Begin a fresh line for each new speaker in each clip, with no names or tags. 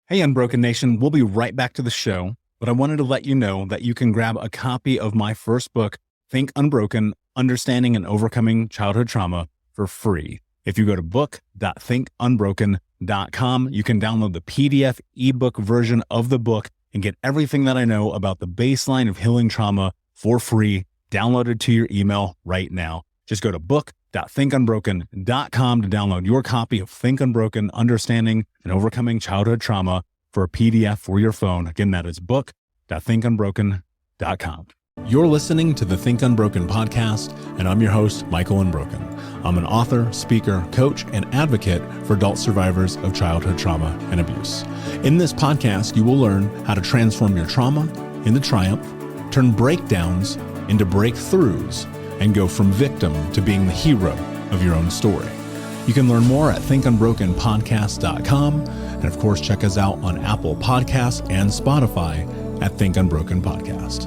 Hey, Unbroken Nation, we'll be right back to the show, but I wanted to let you know that you can grab a copy of my first book, Think Unbroken, Understanding and Overcoming Childhood Trauma, for free. If you go to book.thinkunbroken.com, you can download the PDF ebook version of the book and get everything that I know about the baseline of healing trauma for free, downloaded to your email right now. Just go to book.thinkunbroken.com to download your copy of Think Unbroken, Understanding and Overcoming Childhood Trauma for a PDF for your phone. Again, that is book.thinkunbroken.com. You're listening to the Think Unbroken podcast, and I'm your host, Michael Unbroken. I'm an author, speaker, coach, and advocate for adult survivors of childhood trauma and abuse. In this podcast, you will learn how to transform your trauma into triumph, turn breakdowns into breakthroughs, and go from victim to being the hero of your own story. You can learn more at thinkunbrokenpodcast.com, and of course, check us out on Apple Podcasts and Spotify at Think Unbroken Podcast.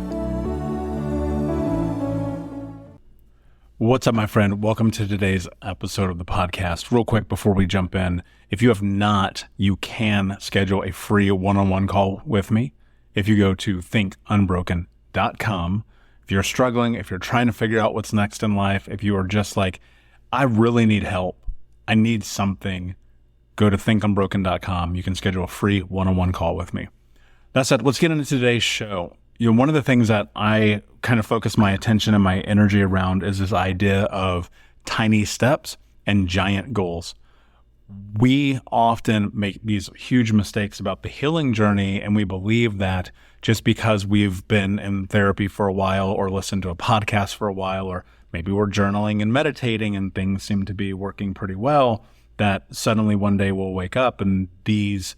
What's up, my friend? Welcome to today's episode of the podcast. Real quick before we jump in, if you have not, you can schedule a free one-on-one call with me. If you go to thinkunbroken.com, if you're struggling, if you're trying to figure out what's next in life, if you are just like, I really need help, I need something, go to thinkunbroken.com. You can schedule a free one-on-one call with me. That said, let's get into today's show. One of the things that I kind of focus my attention and my energy around is this idea of tiny steps and giant goals. We often make these huge mistakes about the healing journey, and we believe that just because we've been in therapy for a while or listened to a podcast for a while, or maybe we're journaling and meditating and things seem to be working pretty well, that suddenly one day we'll wake up and these,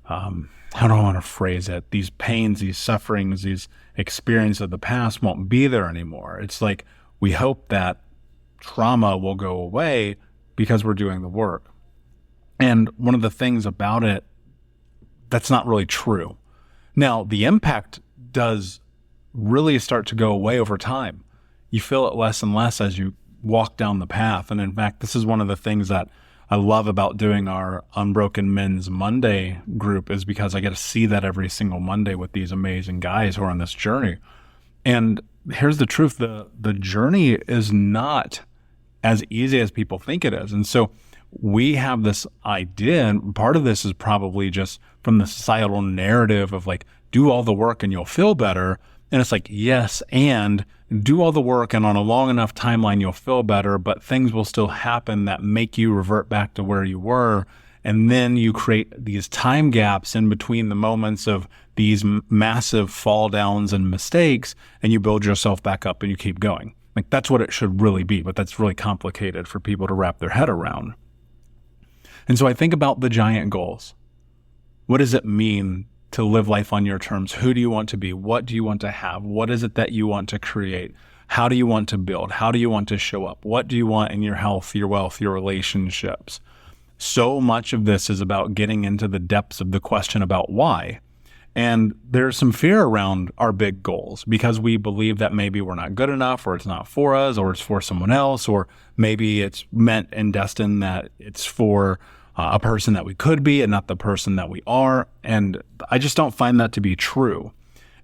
how do I want to phrase it? These pains, these sufferings, these experiences of the past won't be there anymore. It's like we hope that trauma will go away because we're doing the work. And one of the things about it, that's not really true. Now, the impact does really start to go away over time. You feel it less and less as you walk down the path. And in fact, this is one of the things that I love about doing our Unbroken Men's Monday group, is because I get to see that every single Monday with these amazing guys who are on this journey. And here's the truth, the journey is not as easy as people think it is. And so we have this idea, and part of this is probably just from the societal narrative of like, do all the work and you'll feel better. And it's like, yes, and do all the work and on a long enough timeline, you'll feel better, but things will still happen that make you revert back to where you were. And then you create these time gaps in between the moments of these massive fall downs and mistakes, and you build yourself back up and you keep going. Like, that's what it should really be, but that's really complicated for people to wrap their head around. And so I think about the giant goals. What does it mean to live life on your terms? Who do you want to be? What do you want to have? What is it that you want to create? How do you want to build? How do you want to show up? What do you want in your health, your wealth, your relationships? So much of this is about getting into the depths of the question about why. And there's some fear around our big goals because we believe that maybe we're not good enough, or it's not for us, or it's for someone else, or maybe it's meant and destined that it's for a person that we could be and not the person that we are. And I just don't find that to be true.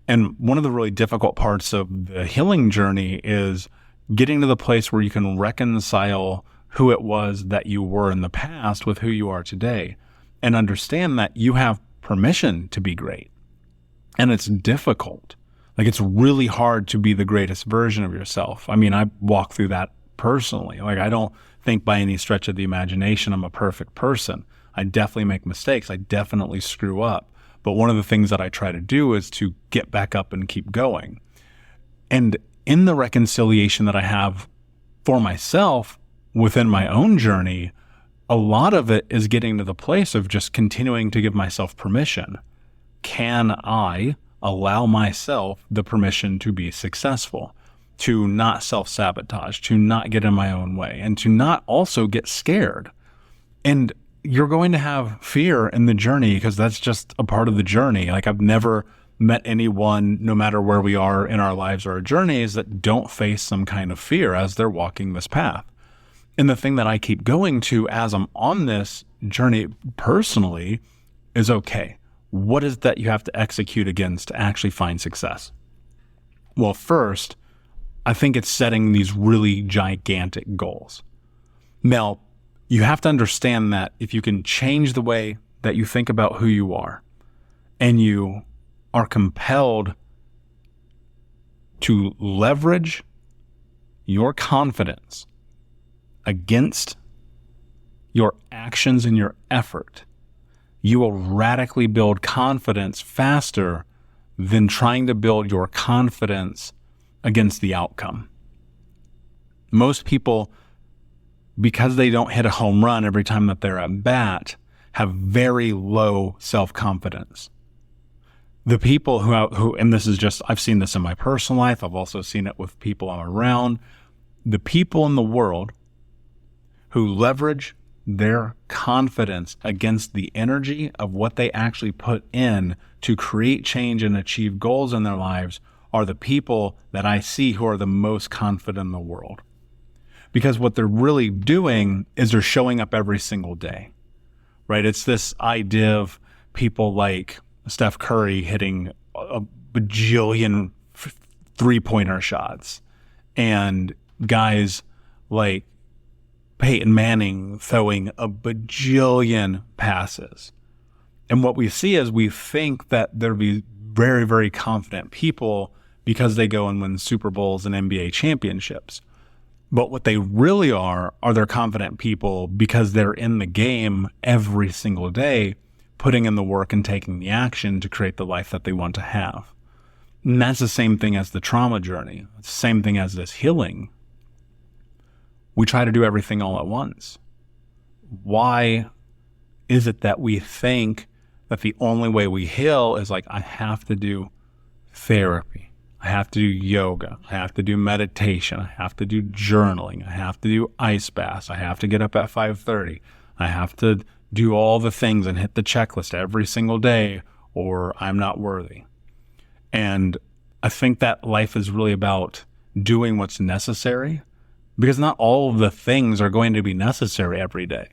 And one of the really difficult parts of the healing journey is getting to the place where you can reconcile who it was that you were in the past with who you are today, and understand that you have permission to be great. And it's difficult. Like, it's really hard to be the greatest version of yourself. I mean, I walk through that personally. Like, I don't think by any stretch of the imagination I'm a perfect person. I definitely make mistakes. I definitely screw up. But one of the things that I try to do is to get back up and keep going. And in the reconciliation that I have for myself within my own journey, a lot of it is getting to the place of just continuing to give myself permission. Can I allow myself the permission to be successful, to not self-sabotage, to not get in my own way, and to not also get scared? And you're going to have fear in the journey because that's just a part of the journey. Like, I've never met anyone, no matter where we are in our lives or our journeys, that don't face some kind of fear as they're walking this path. And the thing that I keep going to as I'm on this journey personally is, okay, what is that you have to execute against to actually find success? Well, first, I think it's setting these really gigantic goals. Now, you have to understand that if you can change the way that you think about who you are, and you are compelled to leverage your confidence against your actions and your effort, you will radically build confidence faster than trying to build your confidence against the outcome. Most people, because they don't hit a home run every time that they're at bat, have very low self-confidence. The people who, and this is just, I've seen this in my personal life, I've also seen it with people I'm around, the people in the world who leverage their confidence against the energy of what they actually put in to create change and achieve goals in their lives are the people that I see who are the most confident in the world. Because what they're really doing is they're showing up every single day, right? It's this idea of people like Steph Curry hitting a bajillion three-pointer shots and guys like Peyton Manning throwing a bajillion passes. And what we see is we think that there'll be very, very confident people because they go and win Super Bowls and NBA championships. But what they really are they're confident people because they're in the game every single day, putting in the work and taking the action to create the life that they want to have. And that's the same thing as the trauma journey. It's the same thing as this healing. We try to do everything all at once. Why is it that we think that the only way we heal is like, I have to do therapy, I have to do yoga, I have to do meditation, I have to do journaling, I have to do ice baths, I have to get up at 5:30, I have to do all the things and hit the checklist every single day, or I'm not worthy. And I think that life is really about doing what's necessary, because not all of the things are going to be necessary every day.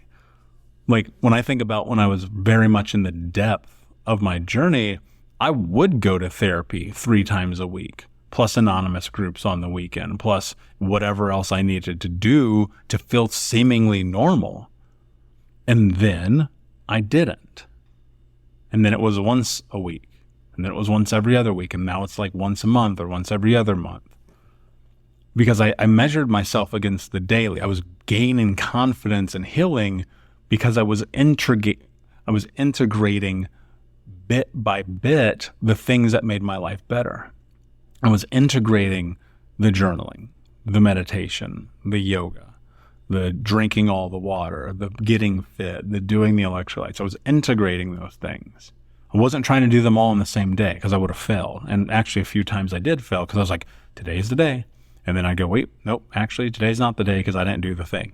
Like when I think about when I was very much in the depth of my journey, I would go to therapy 3 times a week, plus anonymous groups on the weekend, plus whatever else I needed to do to feel seemingly normal. And then I didn't. And then it was once a week. And then it was once every other week. And now it's like once a month or once every other month. Because I measured myself against the daily. I was gaining confidence and healing because I was integrating bit by bit the things that made my life better. I was integrating the journaling, the meditation, the yoga, the drinking all the water, the getting fit, the doing the electrolytes. I was integrating those things. I wasn't trying to do them all in the same day because I would have failed. And actually a few times I did fail because I was like, today's the day. And then I go, wait, nope, actually today's not the day because I didn't do the thing.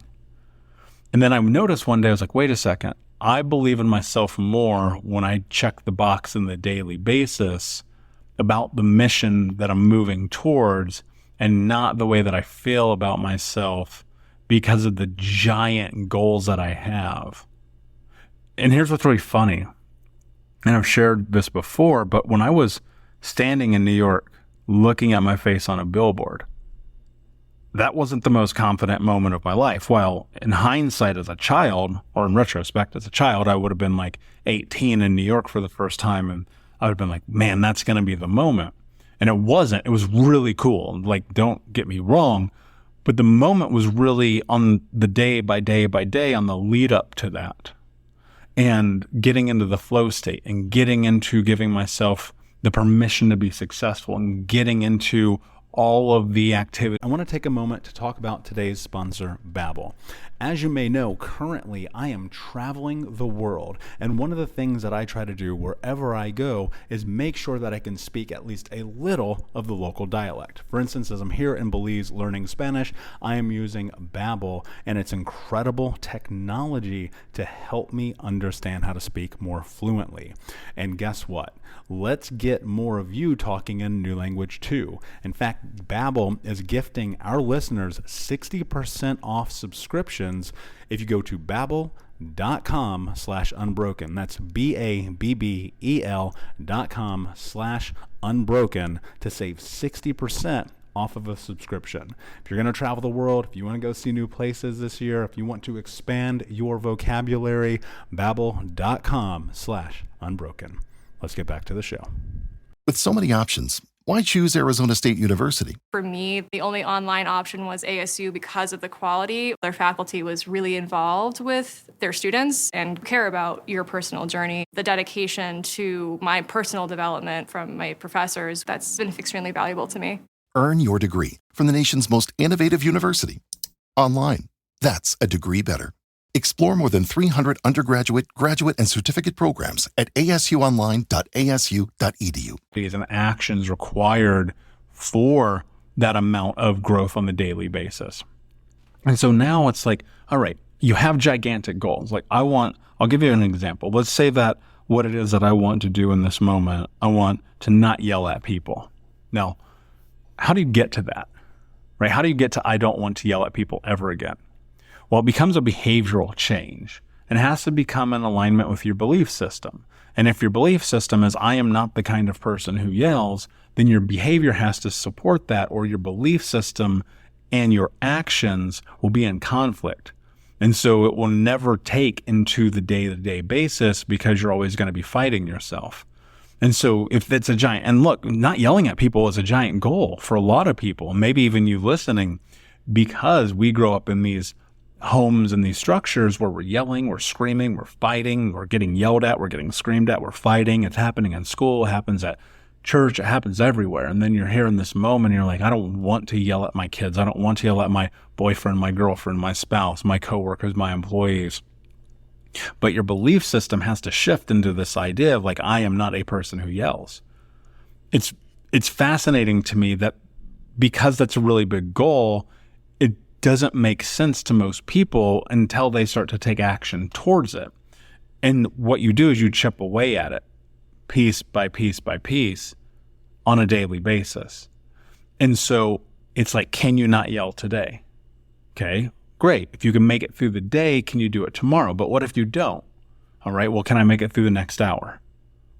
And then I noticed one day, I was like, wait a second, I believe in myself more when I check the box on the daily basis about the mission that I'm moving towards and not the way that I feel about myself because of the giant goals that I have. And here's what's really funny. And I've shared this before, but when I was standing in New York looking at my face on a billboard, that wasn't the most confident moment of my life. While in hindsight as a child, or in retrospect as a child, I would have been like 18 in New York for the first time. And I would have been like, man, that's going to be the moment. And it wasn't. It was really cool. Like, don't get me wrong. But the moment was really on the day by day by day on the lead up to that. And getting into the flow state and getting into giving myself the permission to be successful and getting into all of the activity. I want to take a moment to talk about today's sponsor, Babbel. As you may know, currently I am traveling the world, and one of the things that I try to do wherever I go is make sure that I can speak at least a little of the local dialect. For instance, as I'm here in Belize learning Spanish, I am using Babbel and its incredible technology to help me understand how to speak more fluently. And guess what? Let's get more of you talking in a new language too. In fact, Babbel is gifting our listeners 60% off subscription actions if you go to babbel.com/unbroken. That's babbel.com/unbroken to save 60% off of a subscription. If you're going to travel the world, if you want to go see new places this year, if you want to expand your vocabulary, babbel.com/unbroken. Let's get back to the show.
With so many options, why choose Arizona State University?
For me, the only online option was ASU because of the quality. Their faculty was really involved with their students and care about your personal journey. The dedication to my personal development from my professors, that's been extremely valuable to me.
Earn your degree from the nation's most innovative university. Online. That's a degree better. Explore more than 300 undergraduate, graduate, and certificate programs at asuonline.asu.edu.
And actions required for that amount of growth on the daily basis. And so now it's like, all right, you have gigantic goals. Like I'll give you an example. Let's say that what it is that I want to do in this moment, I want to not yell at people. Now, how do you get to that, right? How do you get to, I don't want to yell at people ever again? Well, it becomes a behavioral change and it has to become in alignment with your belief system. And if your belief system is, I am not the kind of person who yells, then your behavior has to support that, or your belief system and your actions will be in conflict. And so it will never take into the day-to-day basis because you're always going to be fighting yourself. And so if it's a giant, and look, not yelling at people is a giant goal for a lot of people, maybe even you listening, because we grow up in these homes and these structures where we're yelling, we're screaming, we're fighting, we're getting yelled at, we're getting screamed at, we're fighting. It's happening in school, it happens at church, it happens everywhere. And then you're here in this moment, and you're like, I don't want to yell at my kids. I don't want to yell at my boyfriend, my girlfriend, my spouse, my coworkers, my employees. But your belief system has to shift into this idea of like, I am not a person who yells. It's fascinating to me that because that's a really big goal, it doesn't make sense to most people until they start to take action towards it. And what you do is you chip away at it piece by piece by piece on a daily basis. And so it's like, can you not yell today? Okay, great. If you can make it through the day, can you do it tomorrow? But what if you don't? All right, well, can I make it through the next hour?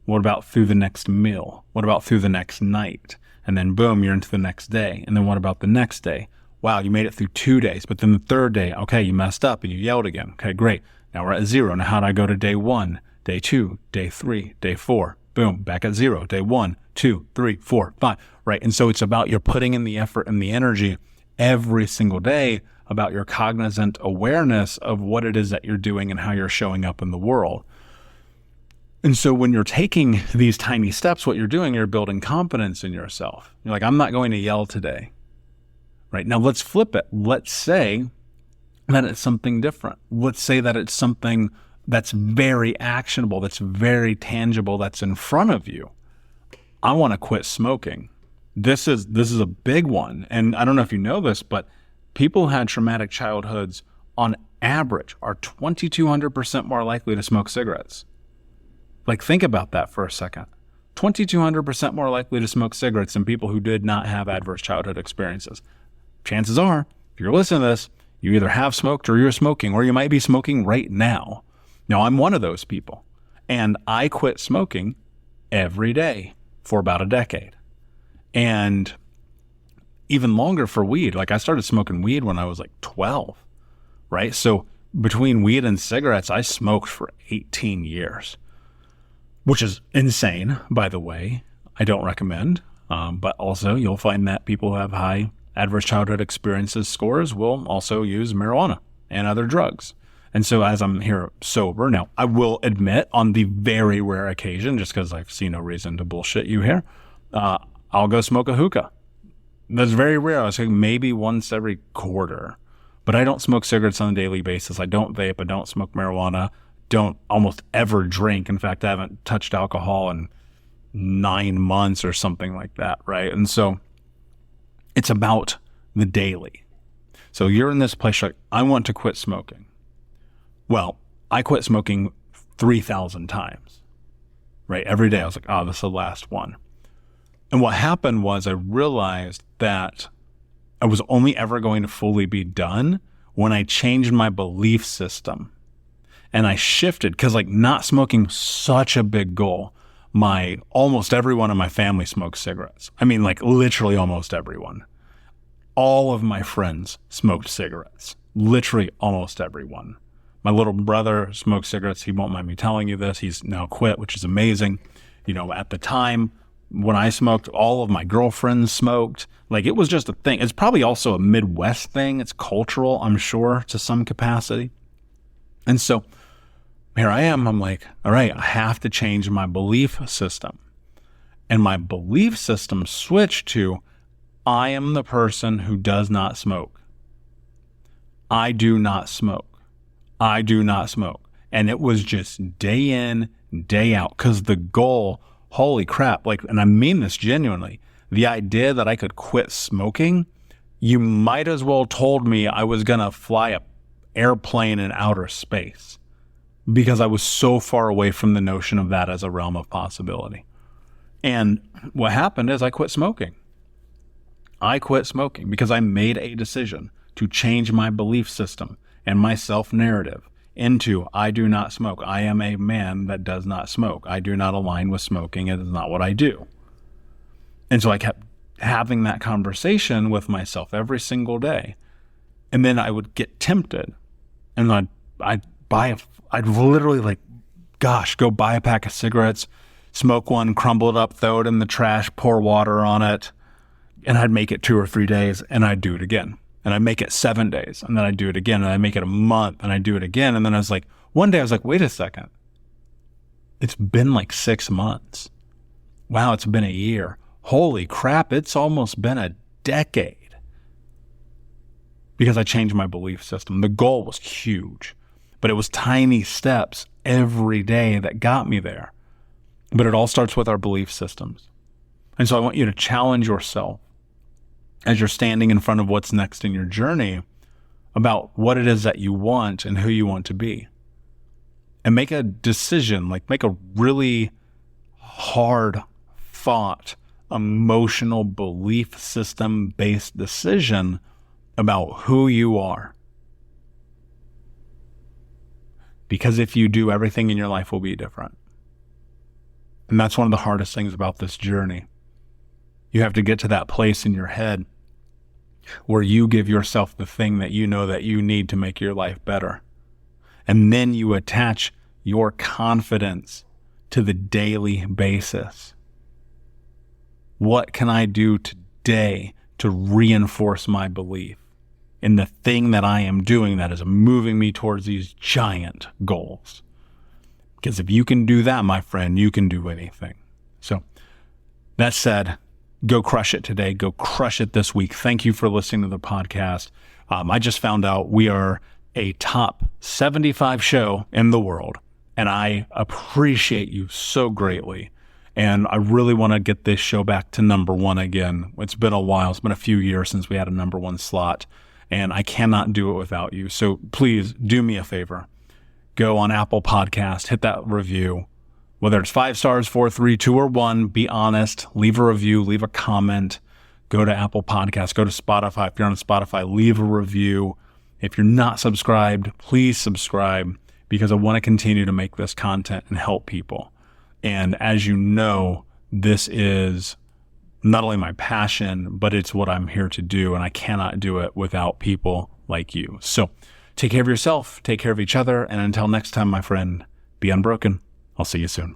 What about through the next meal? What about through the next night? And then boom, you're into the next day. And then what about the next day? Wow, you made it through 2 days, but then the third day, okay, you messed up and you yelled again. Okay, great. Now we're at 0. Now how do I go to day 1, day 2, day 3, day 4? Boom, back at 0, day 1, 2, 3, 4, 5, right? And so it's about you're putting in the effort and the energy every single day, about your cognizant awareness of what it is that you're doing and how you're showing up in the world. And so when you're taking these tiny steps, what you're doing, you're building confidence in yourself. You're like, I'm not going to yell today. Right? Now let's flip it. Let's say that it's something different. Let's say that it's something that's very actionable, that's very tangible, that's in front of you. I want to quit smoking. This is a big one. And I don't know if you know this, but people who had traumatic childhoods on average are 2,200% more likely to smoke cigarettes. Like, think about that for a second. 2,200% more likely to smoke cigarettes than people who did not have adverse childhood experiences. Chances are, if you're listening to this, you either have smoked or you're smoking, or you might be smoking right now. Now, I'm one of those people, and I quit smoking every day for about a decade. And even longer for weed. Like, I started smoking weed when I was like 12, right? So between weed and cigarettes, I smoked for 18 years, which is insane, by the way. I don't recommend. But also, you'll find that people who have high adverse childhood experiences scores will also use marijuana and other drugs. And so as I'm here sober, now I will admit on the very rare occasion, just because I see no reason to bullshit you here, I'll go smoke a hookah. That's very rare. I was saying maybe once every quarter. But I don't smoke cigarettes on a daily basis. I don't vape. I don't smoke marijuana. Don't almost ever drink. In fact, I haven't touched alcohol in 9 months or something like that, right? And so it's about the daily. So you're in this place like, I want to quit smoking. Well, I quit smoking 3,000 times, right? Every day I was like, oh, this is the last one. And what happened was I realized that I was only ever going to fully be done when I changed my belief system and I shifted, because like not smoking was such a big goal. Almost everyone in my family smoked cigarettes. I mean, like literally almost everyone. All of my friends smoked cigarettes. Literally almost everyone. My little brother smoked cigarettes. He won't mind me telling you this. He's now quit, which is amazing. You know, at the time when I smoked, all of my girlfriends smoked. Like it was just a thing. It's probably also a Midwest thing. It's cultural, I'm sure, to some capacity. And so here I am. I'm like, all right, I have to change my belief system. And my belief system switched to, I am the person who does not smoke. I do not smoke. I do not smoke. And it was just day in, day out. Because the goal, holy crap, like, and I mean this genuinely, the idea that I could quit smoking, you might as well told me I was going to fly an airplane in outer space, because I was so far away from the notion of that as a realm of possibility. And what happened is I quit smoking. I quit smoking because I made a decision to change my belief system and my self-narrative into, I do not smoke. I am a man that does not smoke. I do not align with smoking. It is not what I do. And so I kept having that conversation with myself every single day. And then I would get tempted, and I'd literally like, gosh, go buy a pack of cigarettes, smoke one, crumble it up, throw it in the trash, pour water on it. And I'd make it 2 or 3 days, and I'd do it again. And I'd make it 7 days, and then I'd do it again. And I'd make it a month, and I'd do it again. And then I was like, one day I was like, wait a second. It's been like 6 months. Wow, it's been a year. Holy crap, it's almost been a decade. Because I changed my belief system. The goal was huge, but it was tiny steps every day that got me there. But it all starts with our belief systems. And so I want you to challenge yourself as you're standing in front of what's next in your journey about what it is that you want and who you want to be. And make a decision, like make a really hard thought, emotional belief system based decision about who you are. Because if you do, everything in your life will be different. And that's one of the hardest things about this journey. You have to get to that place in your head where you give yourself the thing that you know that you need to make your life better. And then you attach your confidence to the daily basis. What can I do today to reinforce my belief in the thing that I am doing that is moving me towards these giant goals? Because if you can do that, my friend, you can do anything. So that said, go crush it today. Go crush it this week. Thank you for listening to the podcast. I just found out we are a top 75 show in the world, and I appreciate you so greatly. And I really want to get this show back to number 1 again. It's been a while. It's been a few years since we had a number 1 slot, and I cannot do it without you. So please do me a favor. Go on Apple Podcast, hit that review. Whether it's 5 stars, 4, 3, 2, or 1, be honest. Leave a review, leave a comment. Go to Apple Podcasts, go to Spotify. If you're on Spotify, leave a review. If you're not subscribed, please subscribe, because I want to continue to make this content and help people. And as you know, this is not only my passion, but it's what I'm here to do. And I cannot do it without people like you. So take care of yourself, take care of each other. And until next time, my friend, be unbroken. I'll see you soon.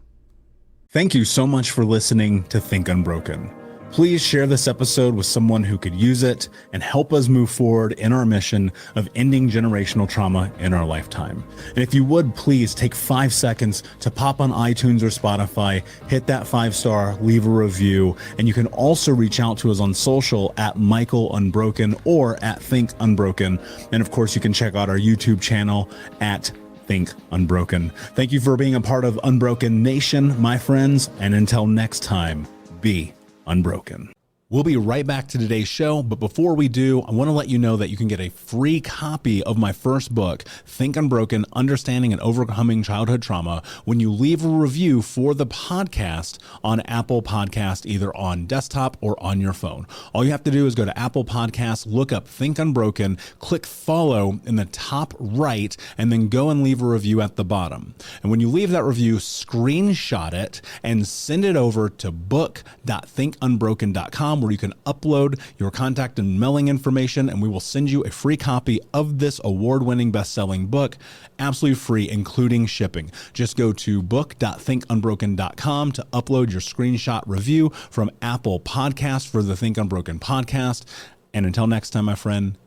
Thank you so much for listening to Think Unbroken. Please share this episode with someone who could use it and help us move forward in our mission of ending generational trauma in our lifetime. And if you would, please take 5 seconds to pop on iTunes or Spotify, hit that 5-star, leave a review. And you can also reach out to us on social at Michael Unbroken or at Think Unbroken. And of course, you can check out our YouTube channel at Think Unbroken. Thank you for being a part of Unbroken Nation, my friends. And until next time, be unbroken. We'll be right back to today's show, but before we do, I want to let you know that you can get a free copy of my first book, Think Unbroken, Understanding and Overcoming Childhood Trauma, when you leave a review for the podcast on Apple Podcast, either on desktop or on your phone. All you have to do is go to Apple Podcasts, look up Think Unbroken, click follow in the top right, and then go and leave a review at the bottom. And when you leave that review, screenshot it and send it over to book.thinkunbroken.com, where you can upload your contact and mailing information, and we will send you a free copy of this award-winning best-selling book, absolutely free, including shipping. Just go to book.thinkunbroken.com to upload your screenshot review from Apple Podcasts for the Think Unbroken podcast. And until next time, my friend,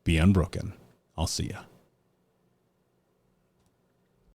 be unbroken. I'll see ya.